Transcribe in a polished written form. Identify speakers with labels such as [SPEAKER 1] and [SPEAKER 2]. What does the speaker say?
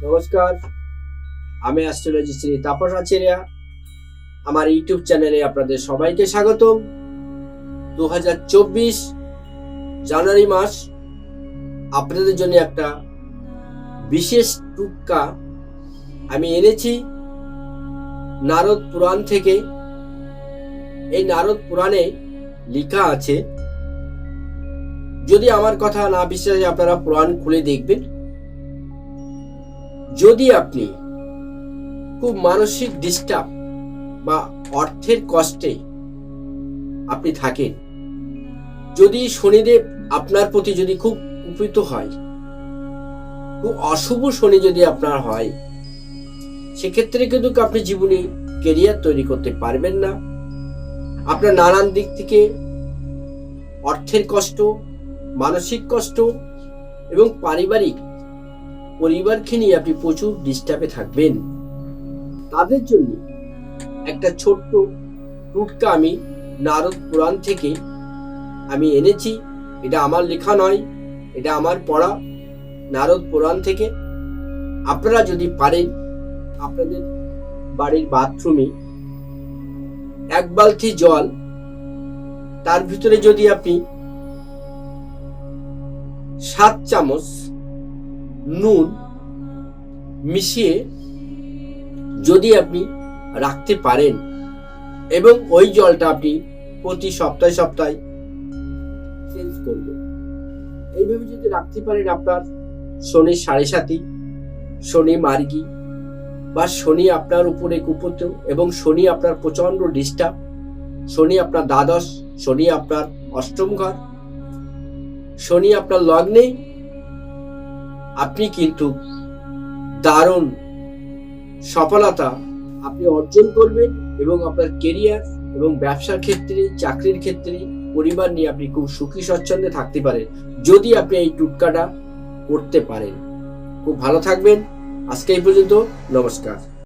[SPEAKER 1] নমস্কার, আমি অ্যাস্ট্রোলজি শ্রী তাপস আচার্য। আমার ইউটিউব চ্যানেলে আপনাদের সবাইকে স্বাগতম। 2024 জানুয়ারি মাস আপনাদের জন্য একটা বিশেষ টুটকা আমি এনেছি নারদ পুরাণ থেকে। এই নারদ পুরাণে লেখা আছে, যদি আমার কথা না বিশ্বাস হয় আপনারা পুরাণ খুলে দেখবেন। যদি আপনি খুব মানসিক ডিস্টার্ব বা অর্থের কষ্টে আপনি থাকেন, যদি শনিদেব আপনার প্রতি যদি খুব কুপিত হয়, খুব অশুভ শনি যদি আপনার হয়, সেক্ষেত্রে কিন্তু আপনি জীবনে কেরিয়ার তৈরি করতে পারবেন না। আপনার নানান দিক থেকে অর্থের কষ্ট, মানসিক কষ্ট এবং পরিবারকে নিয়ে আপনি প্রচুর ডিস্টার্বে থাকবেন। তাদের জন্য একটা ছোট্ট টুটকা আমি নারদ পুরাণ থেকে আমি এনেছি। এটা আমার লেখা নয়, এটা আমার পড়া নারদ পুরাণ থেকে। আপনারা যদি পারেন আপনাদের বাড়ির বাথরুমে 1 বালতি জল, তার ভিতরে যদি আপনি 7 চামচ নুন মিশিয়ে যদি আপনি রাখতে পারেন এবং ওই জলটা আপনি প্রতি সপ্তাহে চেঞ্জ করবেন, এইভাবে যদি রাখতে পারেন, আপনার শনি 7.5, শনি মার্গী বা শনি আপনার উপরে কুপিত এবং শনি আপনার প্রচন্ড ডিস্টার্ব, শনি আপনার দ্বাদশ, শনি আপনার অষ্টম ঘর, শনি আপনার লগ্নে, আপনি কিন্তু দারুণ সফলতা আপনি অর্জন করবেন এবং আপনার কেরিয়ার এবং ব্যবসার ক্ষেত্রে, চাকরির ক্ষেত্রে, পরিবার নিয়ে আপনি খুব সুখী স্বচ্ছন্দে থাকতে পারেন যদি আপনি এই টুটকাটা করতে পারেন। খুব ভালো থাকবেন। আজকে এই পর্যন্ত। নমস্কার।